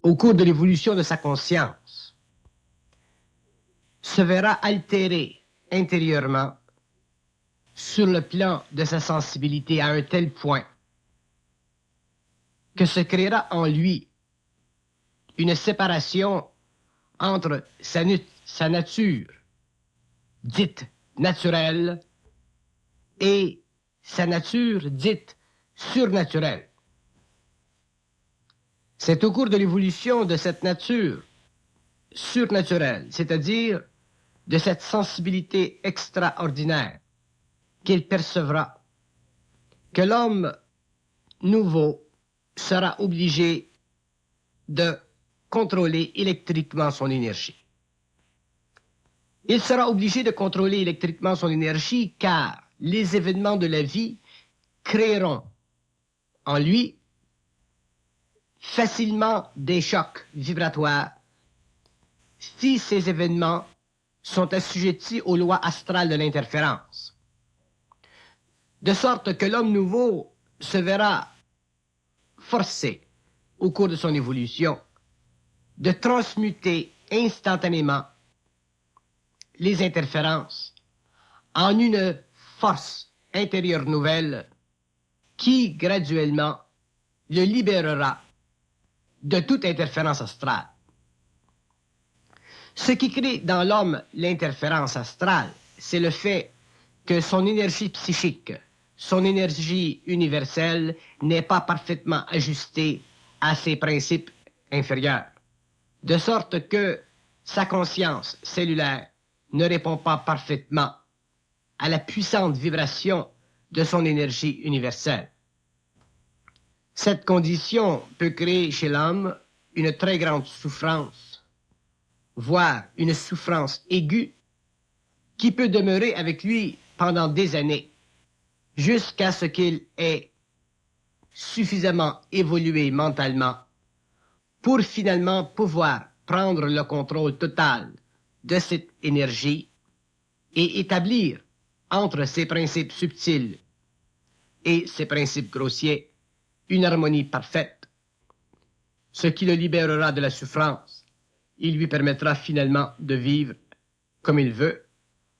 au cours de l'évolution de sa conscience, se verra altéré intérieurement sur le plan de sa sensibilité à un tel point que se créera en lui une séparation entre sa nature dite naturelle et sa nature dite surnaturelle. C'est au cours de l'évolution de cette nature surnaturelle, c'est-à-dire de cette sensibilité extraordinaire qu'il percevra, que l'homme nouveau sera obligé de contrôler électriquement son énergie. Il sera obligé de contrôler électriquement son énergie car les événements de la vie créeront en lui facilement des chocs vibratoires si ces événements sont assujettis aux lois astrales de l'interférence. De sorte que l'homme nouveau se verra forcé, au cours de son évolution, de transmuter instantanément les interférences en une force intérieure nouvelle qui, graduellement, le libérera de toute interférence astrale. Ce qui crée dans l'homme l'interférence astrale, c'est le fait que son énergie psychique, son énergie universelle n'est pas parfaitement ajustée à ses principes inférieurs, de sorte que sa conscience cellulaire ne répond pas parfaitement à la puissante vibration de son énergie universelle. Cette condition peut créer chez l'homme une très grande souffrance, voire une souffrance aiguë, qui peut demeurer avec lui pendant des années, jusqu'à ce qu'il ait suffisamment évolué mentalement pour finalement pouvoir prendre le contrôle total de cette énergie et établir entre ses principes subtils et ses principes grossiers une harmonie parfaite, ce qui le libérera de la souffrance. Il lui permettra finalement de vivre comme il veut,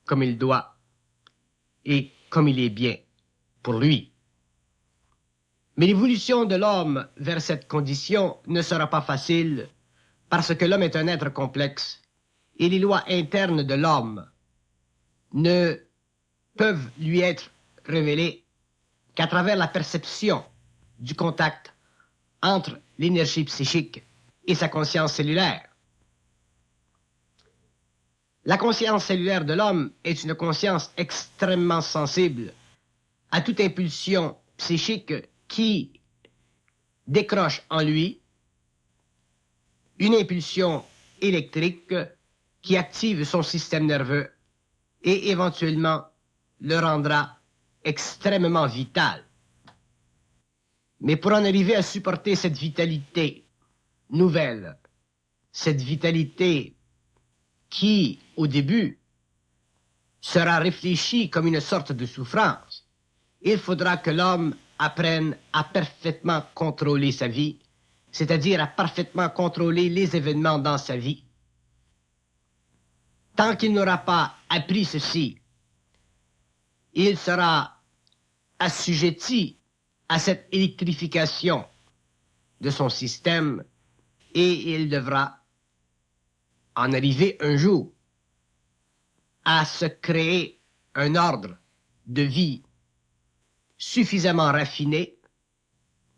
comme il doit et comme il est bien pour lui. Mais l'évolution de l'homme vers cette condition ne sera pas facile parce que l'homme est un être complexe et les lois internes de l'homme ne peuvent lui être révélées qu'à travers la perception du contact entre l'énergie psychique et sa conscience cellulaire. La conscience cellulaire de l'homme est une conscience extrêmement sensible à toute impulsion psychique qui décroche en lui une impulsion électrique qui active son système nerveux et éventuellement le rendra extrêmement vital. Mais pour en arriver à supporter cette vitalité nouvelle, cette vitalité qui, au début, sera réfléchie comme une sorte de souffrance, il faudra que l'homme apprenne à parfaitement contrôler sa vie, c'est-à-dire à parfaitement contrôler les événements dans sa vie. Tant qu'il n'aura pas appris ceci, il sera assujetti à cette électrification de son système et il devra en arriver un jour à se créer un ordre de vie suffisamment raffiné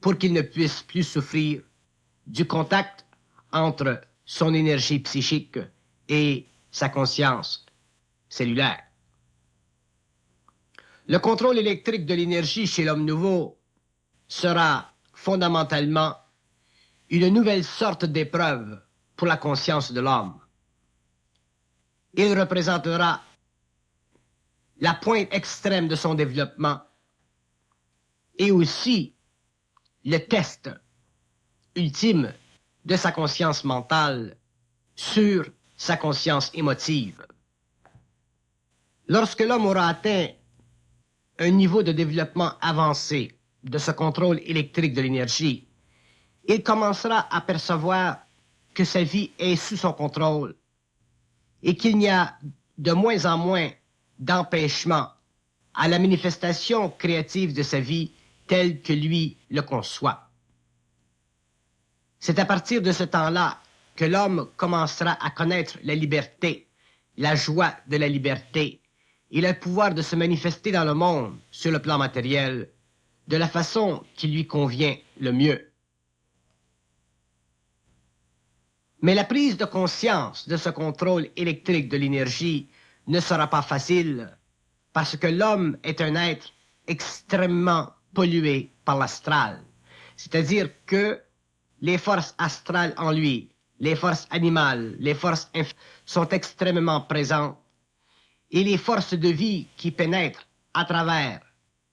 pour qu'il ne puisse plus souffrir du contact entre son énergie psychique et sa conscience cellulaire. Le contrôle électrique de l'énergie chez l'homme nouveau sera fondamentalement une nouvelle sorte d'épreuve pour la conscience de l'homme. Il représentera la pointe extrême de son développement et aussi le test ultime de sa conscience mentale sur sa conscience émotive. Lorsque l'homme aura atteint un niveau de développement avancé de ce contrôle électrique de l'énergie, il commencera à percevoir que sa vie est sous son contrôle et qu'il n'y a de moins en moins d'empêchement à la manifestation créative de sa vie telle que lui le conçoit. C'est à partir de ce temps-là que l'homme commencera à connaître la liberté, la joie de la liberté et le pouvoir de se manifester dans le monde sur le plan matériel de la façon qui lui convient le mieux. Mais la prise de conscience de ce contrôle électrique de l'énergie ne sera pas facile parce que l'homme est un être extrêmement pollué par l'astral. C'est-à-dire que les forces astrales en lui, les forces animales, les forces sont extrêmement présentes et les forces de vie qui pénètrent à travers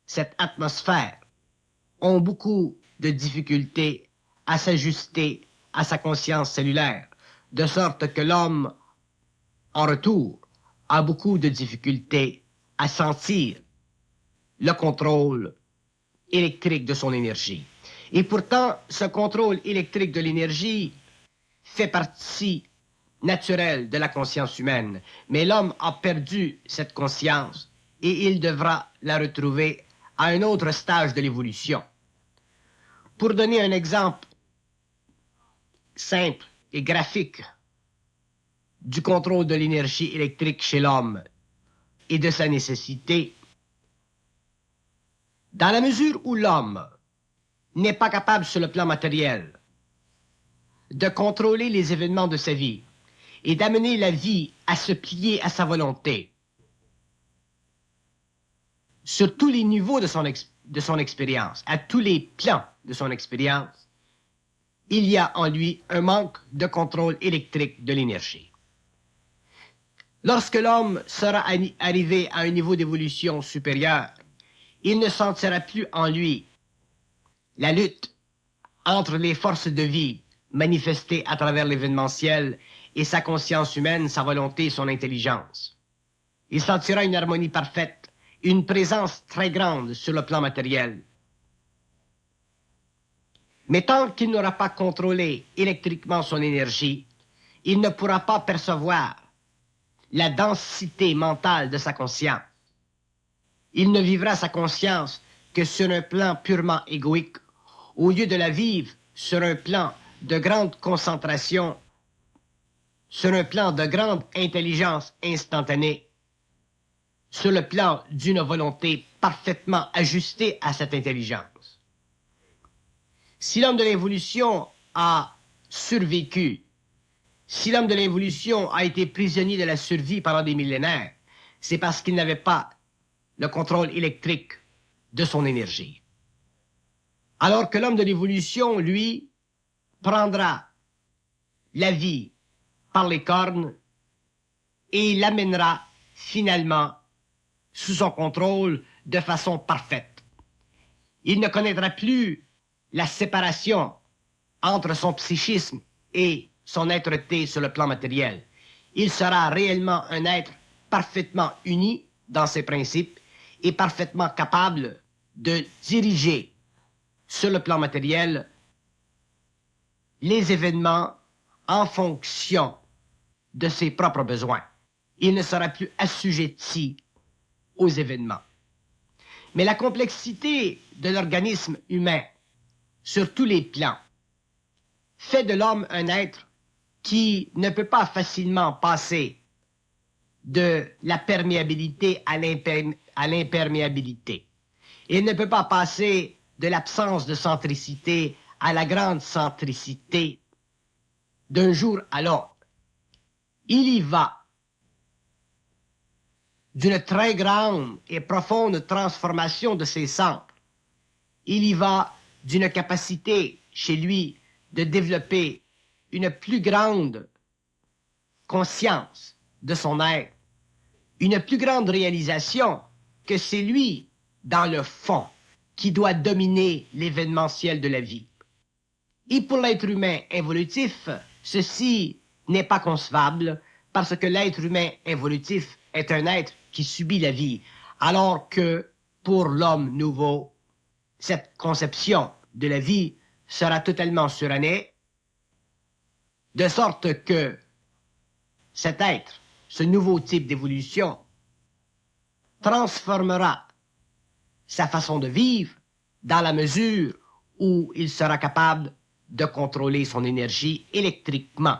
cette atmosphère ont beaucoup de difficultés à s'ajuster à sa conscience cellulaire, de sorte que l'homme, en retour, a beaucoup de difficultés à sentir le contrôle électrique de son énergie. Et pourtant, ce contrôle électrique de l'énergie fait partie naturelle de la conscience humaine. Mais l'homme a perdu cette conscience et il devra la retrouver à un autre stage de l'évolution. Pour donner un exemple simple et graphique du contrôle de l'énergie électrique chez l'homme et de sa nécessité, dans la mesure où l'homme n'est pas capable sur le plan matériel de contrôler les événements de sa vie et d'amener la vie à se plier à sa volonté sur tous les niveaux de son expérience, à tous les plans de son expérience, il y a en lui un manque de contrôle électrique de l'énergie. Lorsque l'homme sera arrivé à un niveau d'évolution supérieur, il ne sentira plus en lui la lutte entre les forces de vie manifestées à travers l'événementiel et sa conscience humaine, sa volonté, son intelligence. Il sentira une harmonie parfaite, une présence très grande sur le plan matériel. Mais tant qu'il n'aura pas contrôlé électriquement son énergie, il ne pourra pas percevoir la densité mentale de sa conscience. Il ne vivra sa conscience que sur un plan purement égoïque, au lieu de la vivre sur un plan de grande concentration, sur un plan de grande intelligence instantanée, sur le plan d'une volonté parfaitement ajustée à cette intelligence. Si l'homme de l'évolution a survécu, si l'homme de l'évolution a été prisonnier de la survie pendant des millénaires, c'est parce qu'il n'avait pas le contrôle électrique de son énergie. Alors que l'homme de l'évolution, lui, prendra la vie par les cornes et l'amènera finalement sous son contrôle de façon parfaite. Il ne connaîtra plus la séparation entre son psychisme et son être-té sur le plan matériel. Il sera réellement un être parfaitement uni dans ses principes et parfaitement capable de diriger sur le plan matériel les événements en fonction de ses propres besoins. Il ne sera plus assujetti aux événements. Mais la complexité de l'organisme humain sur tous les plans fait de l'homme un être qui ne peut pas facilement passer de la perméabilité à l'imperméabilité. Il ne peut pas passer de l'absence de centricité à la grande centricité d'un jour à l'autre. Il y va d'une très grande et profonde transformation de ses centres. Il y va d'une capacité chez lui de développer une plus grande conscience de son être, une plus grande réalisation que c'est lui, dans le fond, qui doit dominer l'événementiel de la vie. Et pour l'être humain évolutif, ceci n'est pas concevable parce que l'être humain évolutif est un être qui subit la vie, alors que pour l'homme nouveau, cette conception de la vie sera totalement surannée de sorte que cet être, ce nouveau type d'évolution, transformera sa façon de vivre dans la mesure où il sera capable de contrôler son énergie électriquement.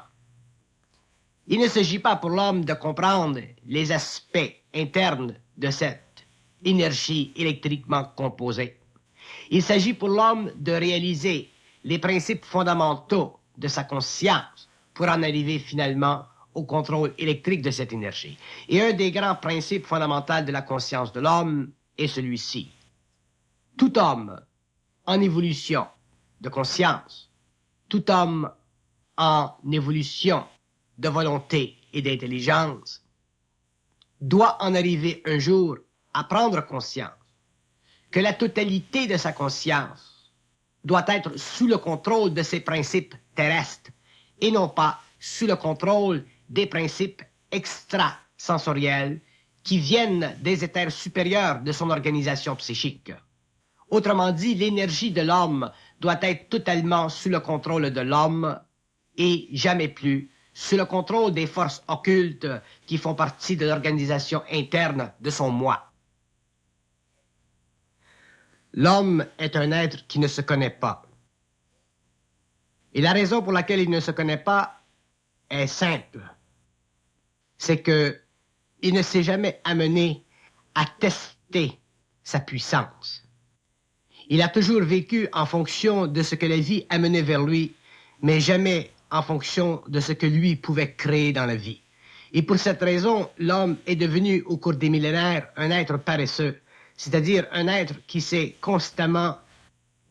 Il ne s'agit pas pour l'homme de comprendre les aspects internes de cette énergie électriquement composée. Il s'agit pour l'homme de réaliser les principes fondamentaux de sa conscience pour en arriver finalement au contrôle électrique de cette énergie. Et un des grands principes fondamentaux de la conscience de l'homme est celui-ci. Tout homme en évolution de conscience, tout homme en évolution de volonté et d'intelligence, doit en arriver un jour à prendre conscience que la totalité de sa conscience doit être sous le contrôle de ses principes terrestres et non pas sous le contrôle des principes extrasensoriels qui viennent des éthers supérieurs de son organisation psychique. Autrement dit, l'énergie de l'homme doit être totalement sous le contrôle de l'homme et jamais plus sous le contrôle des forces occultes qui font partie de l'organisation interne de son moi. L'homme est un être qui ne se connaît pas. Et la raison pour laquelle il ne se connaît pas est simple. C'est que il ne s'est jamais amené à tester sa puissance. Il a toujours vécu en fonction de ce que la vie amenait vers lui, mais jamais en fonction de ce que lui pouvait créer dans la vie. Et pour cette raison, l'homme est devenu, au cours des millénaires, un être paresseux, c'est-à-dire un être qui s'est constamment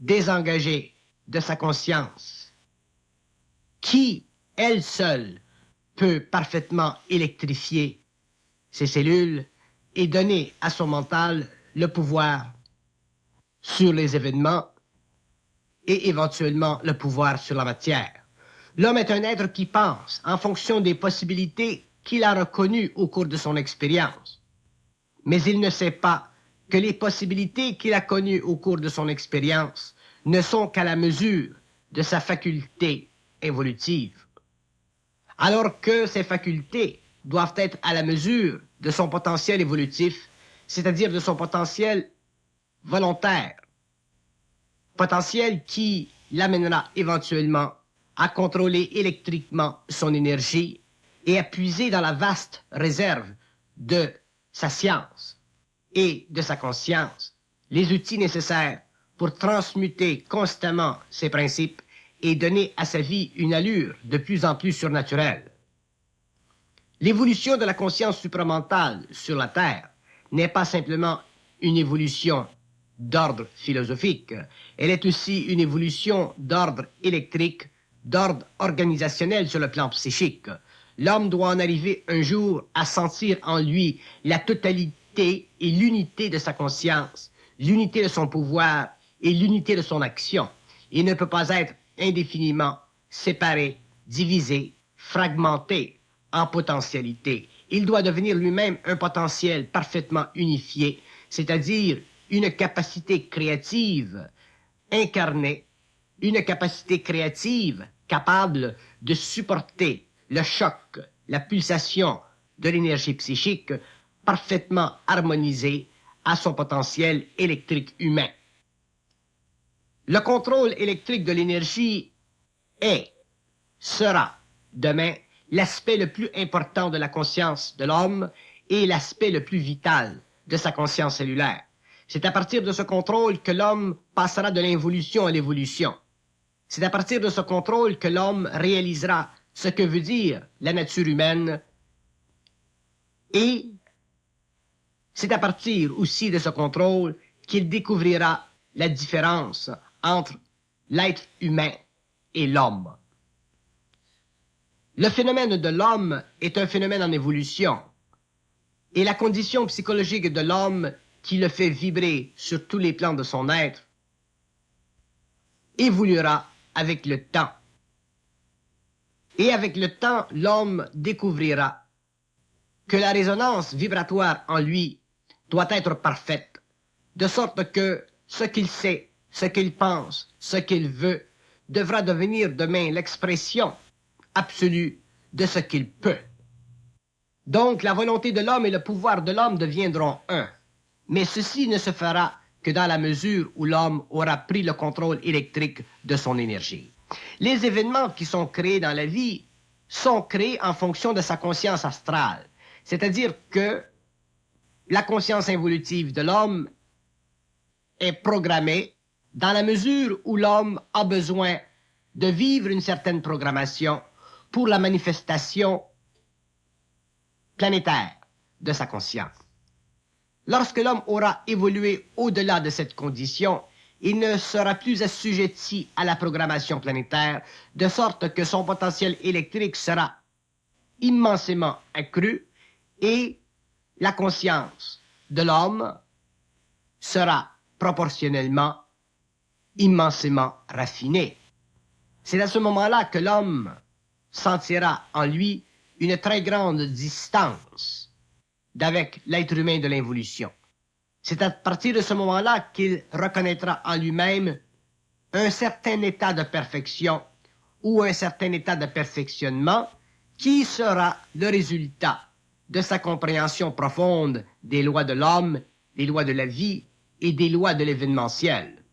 désengagé de sa conscience, qui, elle seule, peut parfaitement électrifier ses cellules et donner à son mental le pouvoir sur les événements et éventuellement le pouvoir sur la matière. L'homme est un être qui pense en fonction des possibilités qu'il a reconnues au cours de son expérience. Mais il ne sait pas que les possibilités qu'il a connues au cours de son expérience ne sont qu'à la mesure de sa faculté évolutive. Alors que ces facultés doivent être à la mesure de son potentiel évolutif, c'est-à-dire de son potentiel volontaire, potentiel qui l'amènera éventuellement à contrôler électriquement son énergie et à puiser dans la vaste réserve de sa science et de sa conscience les outils nécessaires pour transmuter constamment ses principes et donner à sa vie une allure de plus en plus surnaturelle. L'évolution de la conscience supramentale sur la Terre n'est pas simplement une évolution d'ordre philosophique, elle est aussi une évolution d'ordre électrique, d'ordre organisationnel sur le plan psychique. L'homme doit en arriver un jour à sentir en lui la totalité et l'unité de sa conscience, l'unité de son pouvoir et l'unité de son action. Il ne peut pas être indéfiniment séparé, divisé, fragmenté en potentialité. Il doit devenir lui-même un potentiel parfaitement unifié, c'est-à-dire une capacité créative incarnée, une capacité créative capable de supporter le choc, la pulsation de l'énergie psychique parfaitement harmonisée à son potentiel électrique humain. Le contrôle électrique de l'énergie sera demain l'aspect le plus important de la conscience de l'homme et l'aspect le plus vital de sa conscience cellulaire. C'est à partir de ce contrôle que l'homme passera de l'involution à l'évolution. C'est à partir de ce contrôle que l'homme réalisera ce que veut dire la nature humaine et c'est à partir aussi de ce contrôle qu'il découvrira la différence entre l'être humain et l'homme. Le phénomène de l'homme est un phénomène en évolution et la condition psychologique de l'homme qui le fait vibrer sur tous les plans de son être évoluera avec le temps. Et avec le temps, l'homme découvrira que la résonance vibratoire en lui doit être parfaite, de sorte que ce qu'il sait, ce qu'il pense, ce qu'il veut, devra devenir demain l'expression absolu de ce qu'il peut. Donc, la volonté de l'homme et le pouvoir de l'homme deviendront un. Mais ceci ne se fera que dans la mesure où l'homme aura pris le contrôle électrique de son énergie. Les événements qui sont créés dans la vie sont créés en fonction de sa conscience astrale. C'est-à-dire que la conscience involutive de l'homme est programmée dans la mesure où l'homme a besoin de vivre une certaine programmation pour la manifestation planétaire de sa conscience. Lorsque l'homme aura évolué au-delà de cette condition, il ne sera plus assujetti à la programmation planétaire, de sorte que son potentiel électrique sera immensément accru et la conscience de l'homme sera proportionnellement immensément raffinée. C'est à ce moment-là que l'homme sentira en lui une très grande distance d'avec l'être humain de l'involution. C'est à partir de ce moment-là qu'il reconnaîtra en lui-même un certain état de perfection ou un certain état de perfectionnement qui sera le résultat de sa compréhension profonde des lois de l'homme, des lois de la vie et des lois de l'événementiel.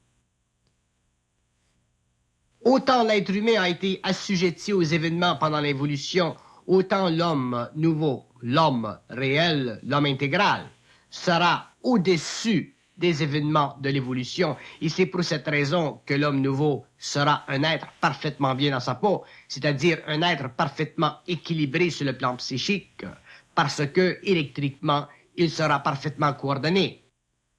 Autant l'être humain a été assujetti aux événements pendant l'évolution, autant l'homme nouveau, l'homme réel, l'homme intégral, sera au-dessus des événements de l'évolution. Et c'est pour cette raison que l'homme nouveau sera un être parfaitement bien dans sa peau, c'est-à-dire un être parfaitement équilibré sur le plan psychique, parce que, électriquement, il sera parfaitement coordonné.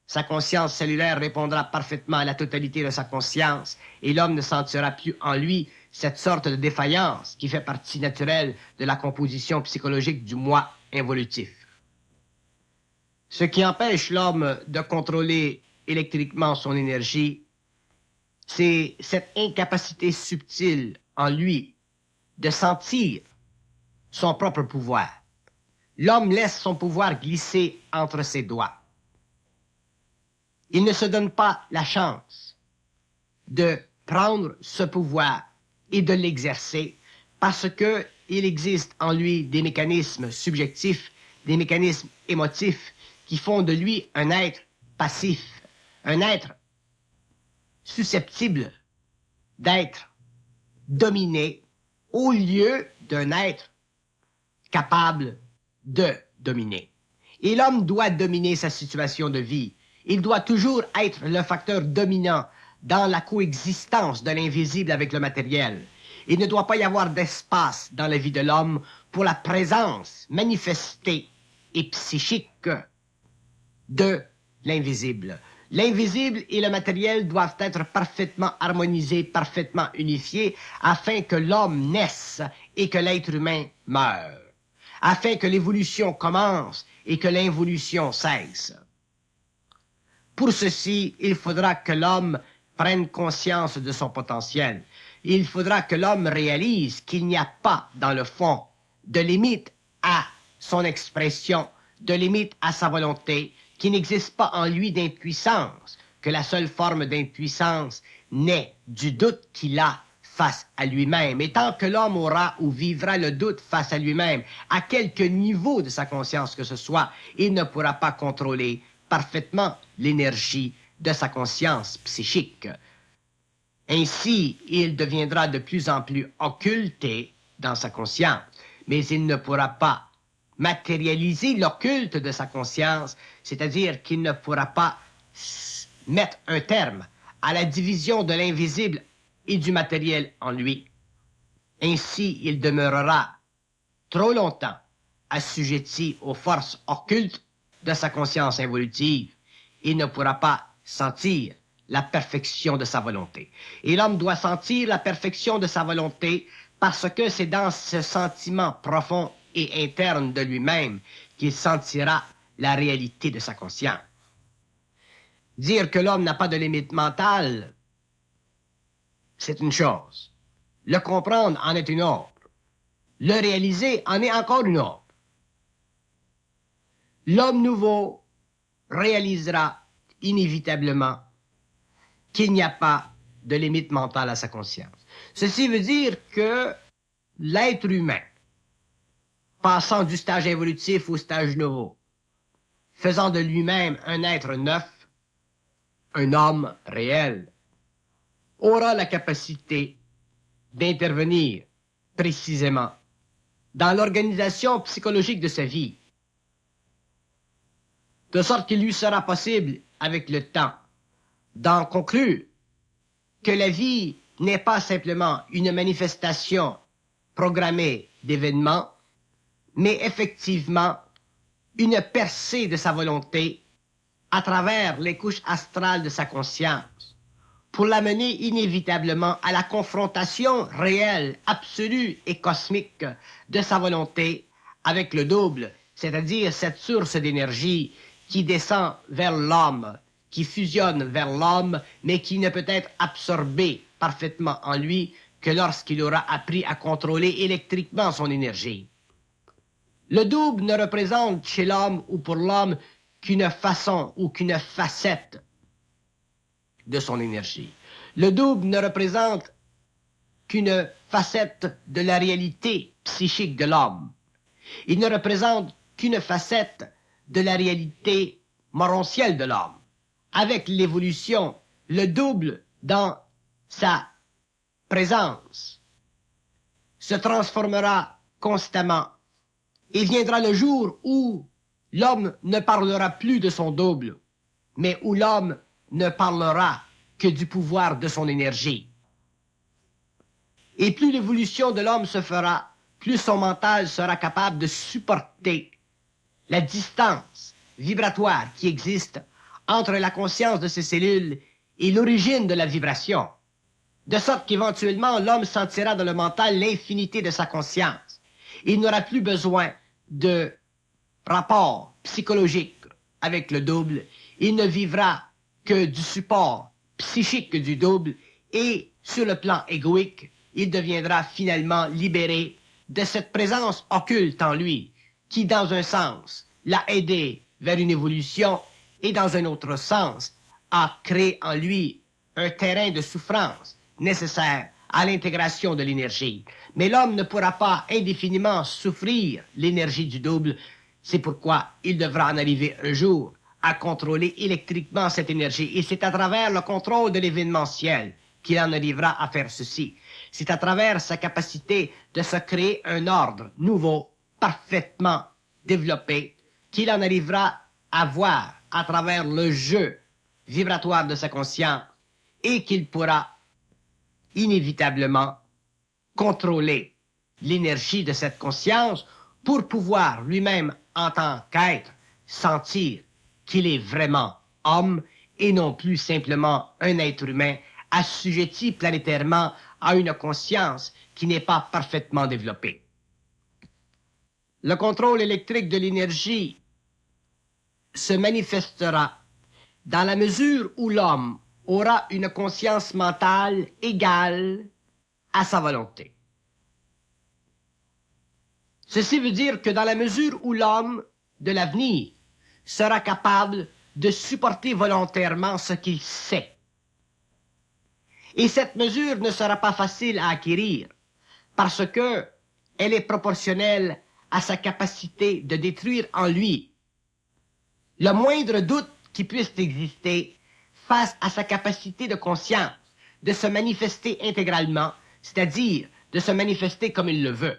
Sa conscience cellulaire répondra parfaitement à la totalité de sa conscience et l'homme ne sentira plus en lui cette sorte de défaillance qui fait partie naturelle de la composition psychologique du moi involutif. Ce qui empêche l'homme de contrôler électriquement son énergie, c'est cette incapacité subtile en lui de sentir son propre pouvoir. L'homme laisse son pouvoir glisser entre ses doigts. Il ne se donne pas la chance de prendre ce pouvoir et de l'exercer parce qu'il existe en lui des mécanismes subjectifs, des mécanismes émotifs qui font de lui un être passif, un être susceptible d'être dominé au lieu d'un être capable de dominer. Et l'homme doit dominer sa situation de vie. Il doit toujours être le facteur dominant dans la coexistence de l'invisible avec le matériel. Il ne doit pas y avoir d'espace dans la vie de l'homme pour la présence manifestée et psychique de l'invisible. L'invisible et le matériel doivent être parfaitement harmonisés, parfaitement unifiés, afin que l'homme naisse et que l'être humain meure, afin que l'évolution commence et que l'involution cesse. Pour ceci, il faudra que l'homme prenne conscience de son potentiel. Il faudra que l'homme réalise qu'il n'y a pas, dans le fond, de limite à son expression, de limite à sa volonté, qu'il n'existe pas en lui d'impuissance, que la seule forme d'impuissance naît du doute qu'il a face à lui-même. Et tant que l'homme aura ou vivra le doute face à lui-même, à quelque niveau de sa conscience que ce soit, il ne pourra pas contrôler parfaitement l'énergie de sa conscience psychique. Ainsi, il deviendra de plus en plus occulté dans sa conscience, mais il ne pourra pas matérialiser l'occulte de sa conscience, c'est-à-dire qu'il ne pourra pas mettre un terme à la division de l'invisible et du matériel en lui. Ainsi, il demeurera trop longtemps assujetti aux forces occultes de sa conscience involutive. Il ne pourra pas sentir la perfection de sa volonté. Et l'homme doit sentir la perfection de sa volonté parce que c'est dans ce sentiment profond et interne de lui-même qu'il sentira la réalité de sa conscience. Dire que l'homme n'a pas de limite mentale, c'est une chose. Le comprendre en est une autre. Le réaliser en est encore une autre. L'homme nouveau réalisera inévitablement qu'il n'y a pas de limite mentale à sa conscience. Ceci veut dire que l'être humain, passant du stage évolutif au stage nouveau, faisant de lui-même un être neuf, un homme réel, aura la capacité d'intervenir précisément dans l'organisation psychologique de sa vie, de sorte qu'il lui sera possible, avec le temps, d'en conclure que la vie n'est pas simplement une manifestation programmée d'événements, mais effectivement une percée de sa volonté à travers les couches astrales de sa conscience, pour l'amener inévitablement à la confrontation réelle, absolue et cosmique de sa volonté avec le double, c'est-à-dire cette source d'énergie qui descend vers l'homme, qui fusionne vers l'homme, mais qui ne peut être absorbée parfaitement en lui que lorsqu'il aura appris à contrôler électriquement son énergie. Le double ne représente chez l'homme ou pour l'homme qu'une façon ou qu'une facette de son énergie. Le double ne représente qu'une facette de la réalité psychique de l'homme. Il ne représente qu'une facette de la réalité morontielle de l'homme. Avec l'évolution, le double dans sa présence se transformera constamment. Et viendra le jour où l'homme ne parlera plus de son double, mais où l'homme ne parlera que du pouvoir de son énergie. Et plus l'évolution de l'homme se fera, plus son mental sera capable de supporter la distance vibratoire qui existe entre la conscience de ses cellules et l'origine de la vibration, de sorte qu'éventuellement l'homme sentira dans le mental l'infinité de sa conscience. Il n'aura plus besoin de rapport psychologique avec le double. Il ne vivra que du support psychique du double et sur le plan égoïque, il deviendra finalement libéré de cette présence occulte en lui qui, dans un sens, l'a aidé vers une évolution et dans un autre sens, a créé en lui un terrain de souffrance nécessaire à l'intégration de l'énergie. Mais l'homme ne pourra pas indéfiniment souffrir l'énergie du double. C'est pourquoi il devra en arriver un jour à contrôler électriquement cette énergie. Et c'est à travers le contrôle de l'événementiel qu'il en arrivera à faire ceci. C'est à travers sa capacité de se créer un ordre nouveau, parfaitement développé, qu'il en arrivera à voir à travers le jeu vibratoire de sa conscience et qu'il pourra inévitablement contrôler l'énergie de cette conscience pour pouvoir lui-même, en tant qu'être, sentir qu'il est vraiment homme et non plus simplement un être humain assujetti planétairement à une conscience qui n'est pas parfaitement développée. Le contrôle électrique de l'énergie se manifestera dans la mesure où l'homme aura une conscience mentale égale à sa volonté. Ceci veut dire que dans la mesure où l'homme de l'avenir sera capable de supporter volontairement ce qu'il sait, et cette mesure ne sera pas facile à acquérir parce que elle est proportionnelle à sa capacité de détruire en lui le moindre doute qui puisse exister face à sa capacité de conscience de se manifester intégralement, c'est-à-dire de se manifester comme il le veut.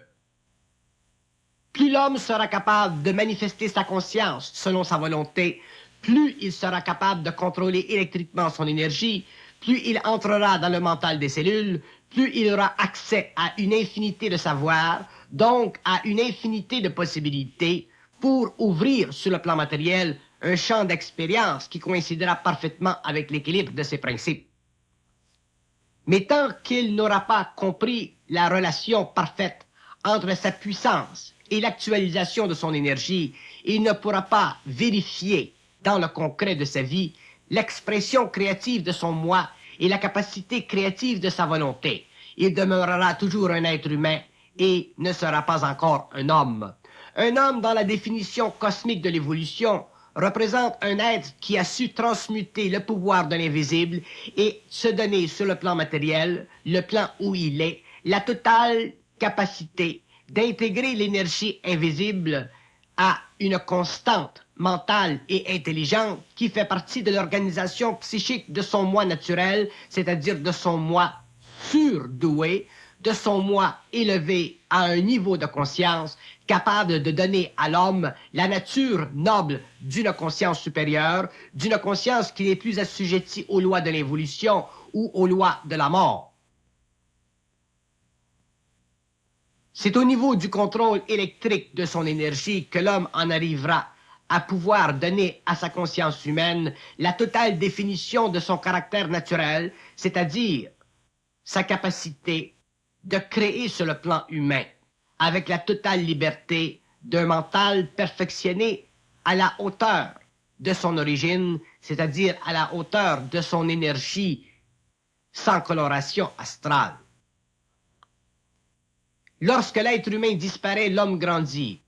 Plus l'homme sera capable de manifester sa conscience selon sa volonté, plus il sera capable de contrôler électriquement son énergie, plus il entrera dans le mental des cellules, plus il aura accès à une infinité de savoirs, donc à une infinité de possibilités pour ouvrir sur le plan matériel un champ d'expérience qui coïncidera parfaitement avec l'équilibre de ses principes. Mais tant qu'il n'aura pas compris la relation parfaite entre sa puissance et l'actualisation de son énergie, il ne pourra pas vérifier dans le concret de sa vie l'expression créative de son moi et la capacité créative de sa volonté. Il demeurera toujours un être humain et ne sera pas encore un homme. Un homme, dans la définition cosmique de l'évolution, représente un être qui a su transmuter le pouvoir de l'invisible et se donner sur le plan matériel, le plan où il est, la totale capacité d'intégrer l'énergie invisible à une constante mentale et intelligente qui fait partie de l'organisation psychique de son moi naturel, c'est-à-dire de son moi surdoué, de son moi élevé à un niveau de conscience capable de donner à l'homme la nature noble d'une conscience supérieure, d'une conscience qui n'est plus assujettie aux lois de l'évolution ou aux lois de la mort. C'est au niveau du contrôle électrique de son énergie que l'homme en arrivera à pouvoir donner à sa conscience humaine la totale définition de son caractère naturel, c'est-à-dire sa capacité de créer sur le plan humain, avec la totale liberté d'un mental perfectionné à la hauteur de son origine, c'est-à-dire à la hauteur de son énergie sans coloration astrale. Lorsque l'être humain disparaît, l'homme grandit.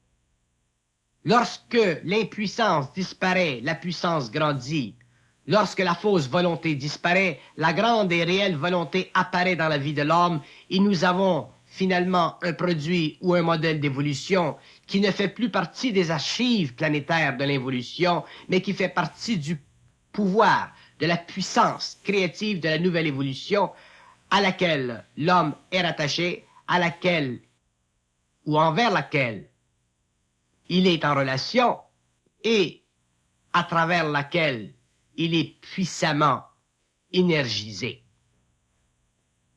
Lorsque l'impuissance disparaît, la puissance grandit. Lorsque la fausse volonté disparaît, la grande et réelle volonté apparaît dans la vie de l'homme et nous avons finalement un produit ou un modèle d'évolution qui ne fait plus partie des archives planétaires de l'évolution, mais qui fait partie du pouvoir, de la puissance créative de la nouvelle évolution à laquelle l'homme est rattaché, à laquelle ou envers laquelle il est en relation et à travers laquelle il est puissamment énergisé.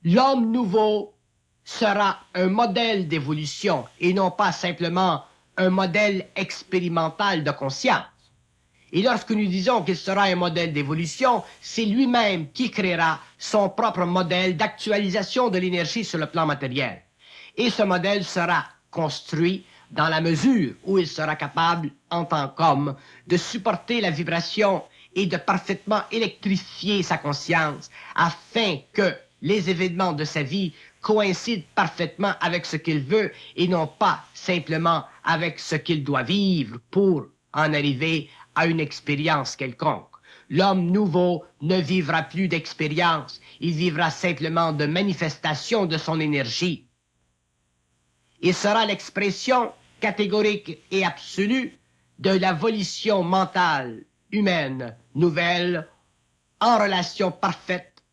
L'homme nouveau sera un modèle d'évolution et non pas simplement un modèle expérimental de conscience. Et lorsque nous disons qu'il sera un modèle d'évolution, c'est lui-même qui créera son propre modèle d'actualisation de l'énergie sur le plan matériel. Et ce modèle sera construit dans la mesure où il sera capable, en tant qu'homme, de supporter la vibration et de parfaitement électrifier sa conscience afin que les événements de sa vie coïncident parfaitement avec ce qu'il veut et non pas simplement avec ce qu'il doit vivre pour en arriver à une expérience quelconque. L'homme nouveau ne vivra plus d'expérience, il vivra simplement de manifestation de son énergie. Il sera l'expression catégorique et absolue de la volition mentale humaine nouvelle en relation parfaite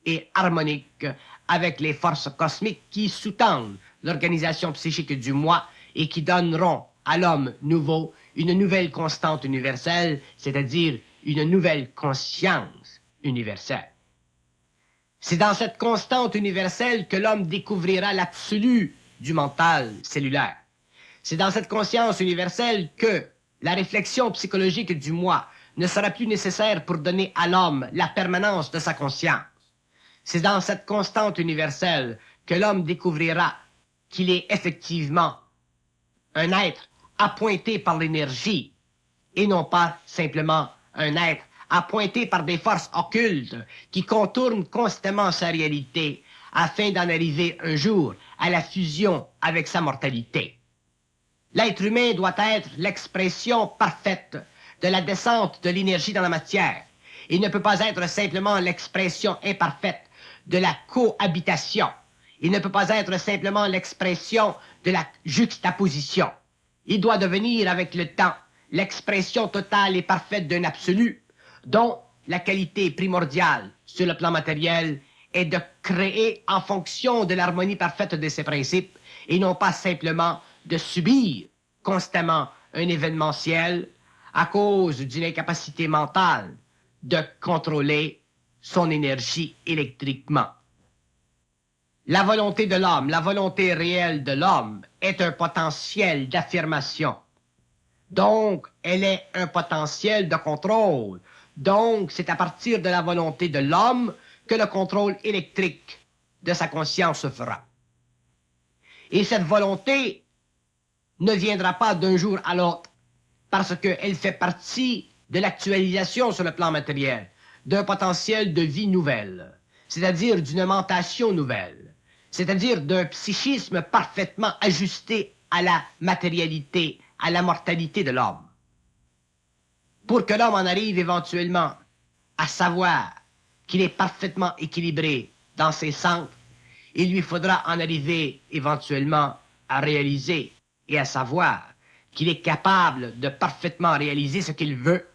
et harmonique avec les forces cosmiques qui sous-tendent l'organisation psychique du moi et qui donneront à l'homme nouveau une nouvelle constante universelle, c'est-à-dire une nouvelle conscience universelle. C'est dans cette constante universelle que l'homme découvrira l'absolu du mental cellulaire. C'est dans cette conscience universelle que la réflexion psychologique du moi ne sera plus nécessaire pour donner à l'homme la permanence de sa conscience. C'est dans cette constante universelle que l'homme découvrira qu'il est effectivement un être appointé par l'énergie et non pas simplement un être appointé par des forces occultes qui contournent constamment sa réalité afin d'en arriver un jour à la fusion avec sa mortalité. L'être humain doit être l'expression parfaite de la descente de l'énergie dans la matière. Il ne peut pas être simplement l'expression imparfaite de la cohabitation. Il ne peut pas être simplement l'expression de la juxtaposition. Il doit devenir avec le temps l'expression totale et parfaite d'un absolu dont la qualité primordiale sur le plan matériel est de créer en fonction de l'harmonie parfaite de ses principes et non pas simplement de subir constamment un événementiel à cause d'une incapacité mentale de contrôler son énergie électriquement. La volonté de l'homme, la volonté réelle de l'homme est un potentiel d'affirmation. Donc, elle est un potentiel de contrôle. Donc, c'est à partir de la volonté de l'homme que le contrôle électrique de sa conscience se fera. Et cette volonté ne viendra pas d'un jour à l'autre, parce qu'elle fait partie de l'actualisation sur le plan matériel, d'un potentiel de vie nouvelle, c'est-à-dire d'une mentation nouvelle, c'est-à-dire d'un psychisme parfaitement ajusté à la matérialité, à la mortalité de l'homme. Pour que l'homme en arrive éventuellement à savoir qu'il est parfaitement équilibré dans ses centres, il lui faudra en arriver éventuellement à réaliser et à savoir qu'il est capable de parfaitement réaliser ce qu'il veut.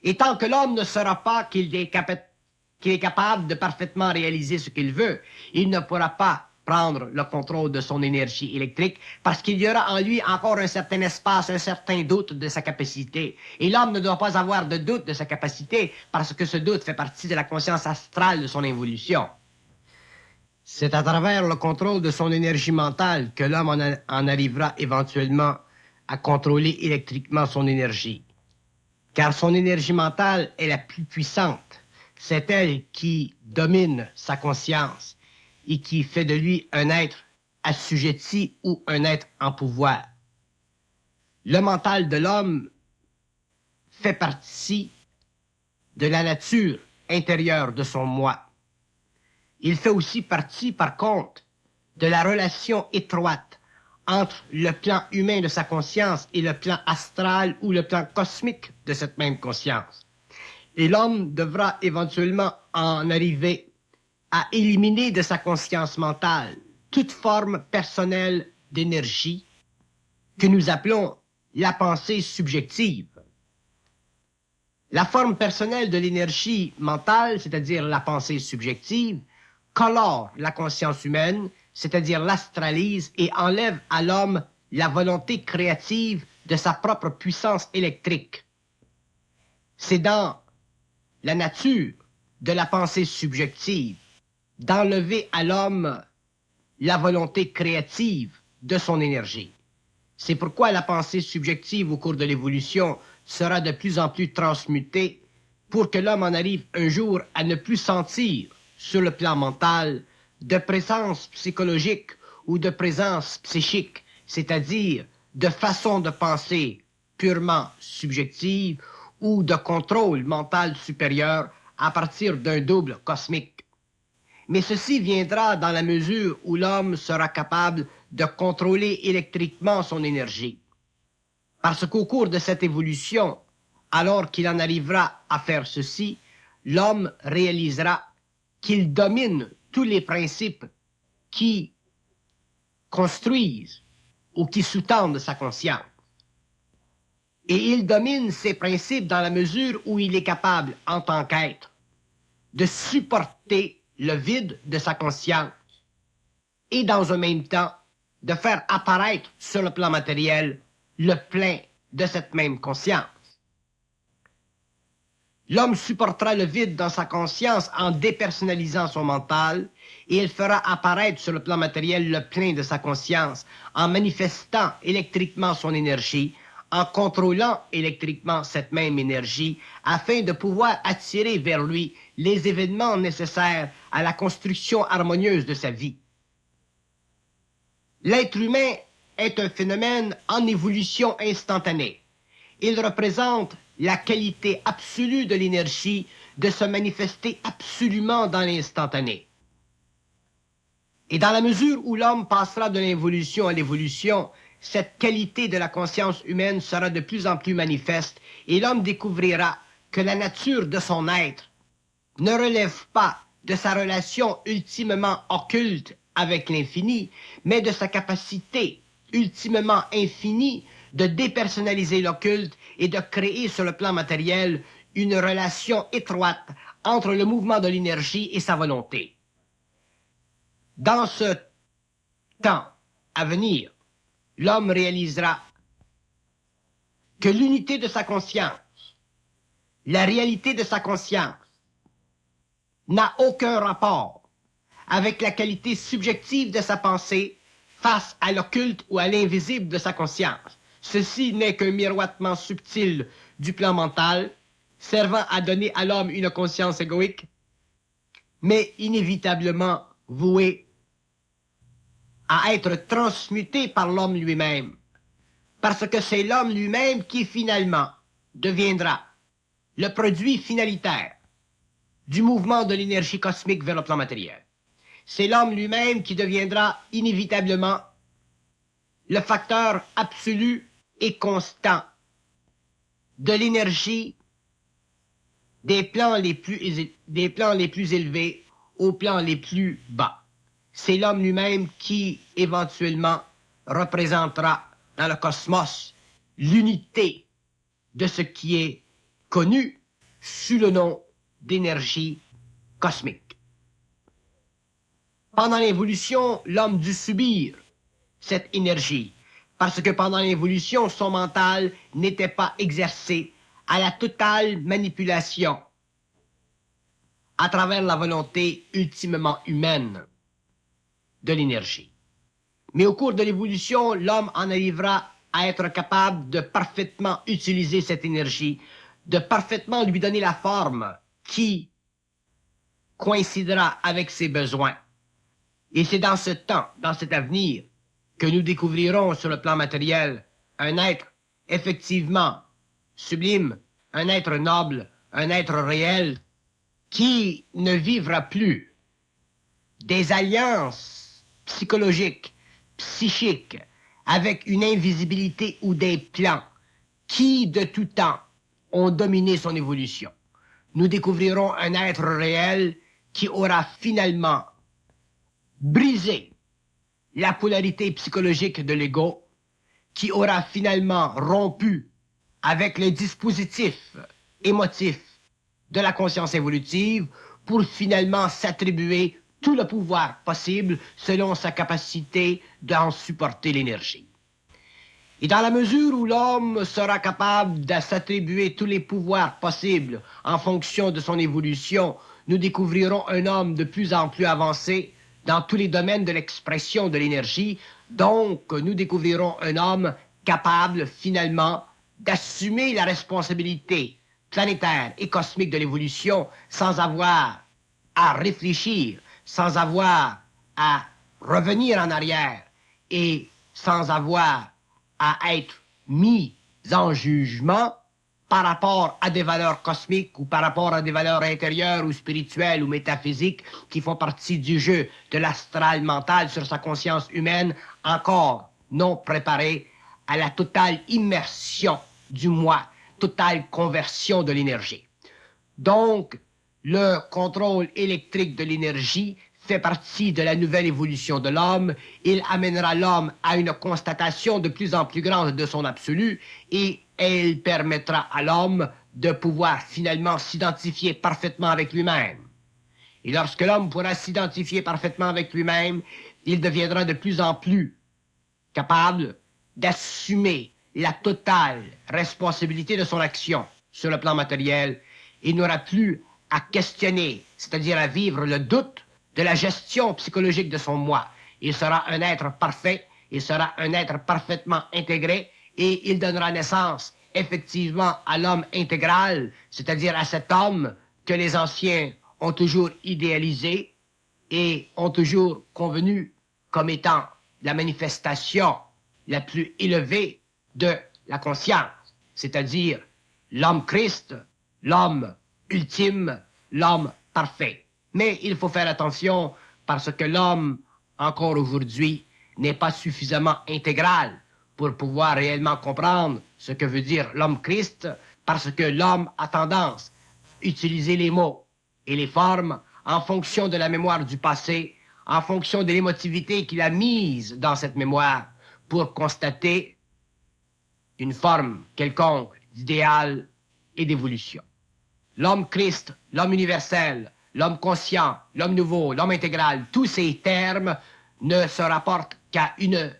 Et tant que l'homme ne saura pas qu'il est capable de parfaitement réaliser ce qu'il veut, il ne pourra pas prendre le contrôle de son énergie électrique parce qu'il y aura en lui encore un certain espace, un certain doute de sa capacité. Et l'homme ne doit pas avoir de doute de sa capacité parce que ce doute fait partie de la conscience astrale de son évolution. C'est à travers le contrôle de son énergie mentale que l'homme en arrivera éventuellement à contrôler électriquement son énergie. Car son énergie mentale est la plus puissante. C'est elle qui domine sa conscience et qui fait de lui un être assujetti ou un être en pouvoir. Le mental de l'homme fait partie de la nature intérieure de son moi. Il fait aussi partie, par contre, de la relation étroite entre le plan humain de sa conscience et le plan astral ou le plan cosmique de cette même conscience. Et l'homme devra éventuellement en arriver à éliminer de sa conscience mentale toute forme personnelle d'énergie que nous appelons la pensée subjective. La forme personnelle de l'énergie mentale, c'est-à-dire la pensée subjective, colore la conscience humaine, c'est-à-dire l'astralise et enlève à l'homme la volonté créative de sa propre puissance électrique. C'est dans la nature de la pensée subjective d'enlever à l'homme la volonté créative de son énergie. C'est pourquoi la pensée subjective au cours de l'évolution sera de plus en plus transmutée pour que l'homme en arrive un jour à ne plus sentir, sur le plan mental, de présence psychologique ou de présence psychique, c'est-à-dire de façon de penser purement subjective ou de contrôle mental supérieur à partir d'un double cosmique. Mais ceci viendra dans la mesure où l'homme sera capable de contrôler électriquement son énergie. Parce qu'au cours de cette évolution, alors qu'il en arrivera à faire ceci, l'homme réalisera qu'il domine tous les principes qui construisent ou qui sous-tendent sa conscience. Et il domine ces principes dans la mesure où il est capable, en tant qu'être, de supporter le vide de sa conscience et dans un même temps de faire apparaître sur le plan matériel le plein de cette même conscience. L'homme supportera le vide dans sa conscience en dépersonnalisant son mental et il fera apparaître sur le plan matériel le plein de sa conscience en manifestant électriquement son énergie, en contrôlant électriquement cette même énergie afin de pouvoir attirer vers lui les événements nécessaires à la construction harmonieuse de sa vie. L'être humain est un phénomène en évolution instantanée. Il représente la qualité absolue de l'énergie de se manifester absolument dans l'instantané. Et dans la mesure où l'homme passera de l'involution à l'évolution, cette qualité de la conscience humaine sera de plus en plus manifeste et l'homme découvrira que la nature de son être ne relève pas de sa relation ultimement occulte avec l'infini, mais de sa capacité ultimement infinie de dépersonnaliser l'occulte et de créer sur le plan matériel une relation étroite entre le mouvement de l'énergie et sa volonté. Dans ce temps à venir, l'homme réalisera que l'unité de sa conscience, la réalité de sa conscience, n'a aucun rapport avec la qualité subjective de sa pensée face à l'occulte ou à l'invisible de sa conscience. Ceci n'est qu'un miroitement subtil du plan mental, servant à donner à l'homme une conscience égoïque, mais inévitablement voué à être transmuté par l'homme lui-même, parce que c'est l'homme lui-même qui finalement deviendra le produit finalitaire du mouvement de l'énergie cosmique vers le plan matériel. C'est l'homme lui-même qui deviendra inévitablement le facteur absolu et constant de l'énergie des plans les plus élevés aux plans les plus bas. c'est l'homme lui-même qui, éventuellement, représentera dans le cosmos l'unité de ce qui est connu sous le nom d'énergie cosmique. Pendant l'évolution, l'homme dut subir cette énergie, parce que pendant l'évolution, son mental n'était pas exercé à la totale manipulation à travers la volonté ultimement humaine de l'énergie. Mais au cours de l'évolution, l'homme en arrivera à être capable de parfaitement utiliser cette énergie, de parfaitement lui donner la forme qui coïncidera avec ses besoins. Et c'est dans ce temps, dans cet avenir, que nous découvrirons sur le plan matériel un être effectivement sublime, un être noble, un être réel, qui ne vivra plus des alliances psychologiques, psychiques, avec une invisibilité ou des plans qui, de tout temps, ont dominé son évolution. Nous découvrirons un être réel qui aura finalement brisé la polarité psychologique de l'ego, qui aura finalement rompu avec les dispositifs émotifs de la conscience évolutive pour finalement s'attribuer tout le pouvoir possible selon sa capacité d'en supporter l'énergie. Et dans la mesure où l'homme sera capable de s'attribuer tous les pouvoirs possibles en fonction de son évolution, nous découvrirons un homme de plus en plus avancé dans tous les domaines de l'expression de l'énergie. Donc, nous découvrirons un homme capable finalement d'assumer la responsabilité planétaire et cosmique de l'évolution sans avoir à réfléchir, sans avoir à revenir en arrière et sans avoir à être mis en jugement par rapport à des valeurs cosmiques ou par rapport à des valeurs intérieures ou spirituelles ou métaphysiques qui font partie du jeu de l'astral mental sur sa conscience humaine, encore non préparée à la totale immersion du moi, totale conversion de l'énergie. Donc, le contrôle électrique de l'énergie fait partie de la nouvelle évolution de l'homme. Il amènera l'homme à une constatation de plus en plus grande de son absolu et elle permettra à l'homme de pouvoir finalement s'identifier parfaitement avec lui-même. Et lorsque l'homme pourra s'identifier parfaitement avec lui-même, il deviendra de plus en plus capable d'assumer la totale responsabilité de son action sur le plan matériel. Il n'aura plus à questionner, c'est-à-dire à vivre le doute de la gestion psychologique de son moi. Il sera un être parfait, il sera un être parfaitement intégré et il donnera naissance effectivement à l'homme intégral, c'est-à-dire à cet homme que les anciens ont toujours idéalisé et ont toujours convenu comme étant la manifestation la plus élevée de la conscience, c'est-à-dire l'homme Christ, l'homme ultime, l'homme parfait. Mais il faut faire attention parce que l'homme, encore aujourd'hui, n'est pas suffisamment intégral pour pouvoir réellement comprendre ce que veut dire l'homme Christ, parce que l'homme a tendance à utiliser les mots et les formes en fonction de la mémoire du passé, en fonction de l'émotivité qu'il a mise dans cette mémoire pour constater une forme quelconque d'idéal et d'évolution. L'homme Christ, l'homme universel, l'homme conscient, l'homme nouveau, l'homme intégral, tous ces termes ne se rapportent qu'à une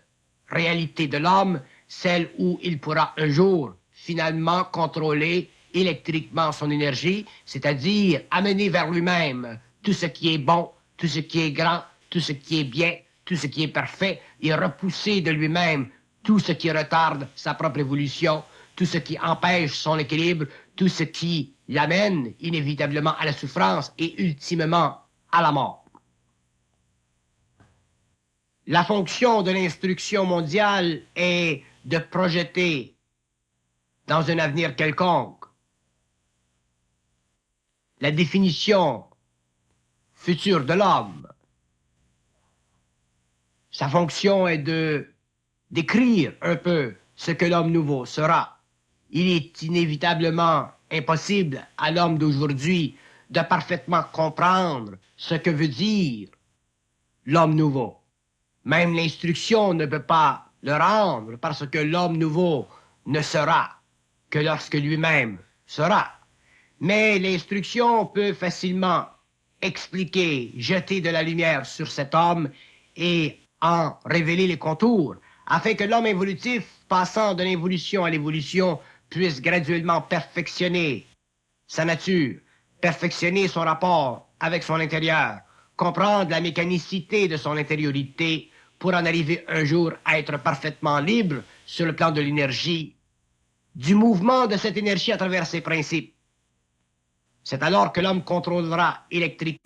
réalité de l'homme, celle où il pourra un jour finalement contrôler électriquement son énergie, c'est-à-dire amener vers lui-même tout ce qui est bon, tout ce qui est grand, tout ce qui est bien, tout ce qui est parfait, et repousser de lui-même tout ce qui retarde sa propre évolution, tout ce qui empêche son équilibre, tout ce qui l'amène inévitablement à la souffrance et ultimement à la mort. La fonction de l'instruction mondiale est de projeter dans un avenir quelconque la définition future de l'homme. Sa fonction est de décrire un peu ce que l'homme nouveau sera. Il est inévitablement impossible à l'homme d'aujourd'hui de parfaitement comprendre ce que veut dire l'homme nouveau. Même l'instruction ne peut pas le rendre parce que l'homme nouveau ne sera que lorsque lui-même sera. Mais l'instruction peut facilement expliquer, jeter de la lumière sur cet homme et en révéler les contours, afin que l'homme évolutif, passant de l'évolution à l'évolution, puisse graduellement perfectionner sa nature, perfectionner son rapport avec son intérieur, comprendre la mécanicité de son intériorité pour en arriver un jour à être parfaitement libre sur le plan de l'énergie, du mouvement de cette énergie à travers ses principes. C'est alors que l'homme contrôlera électriquement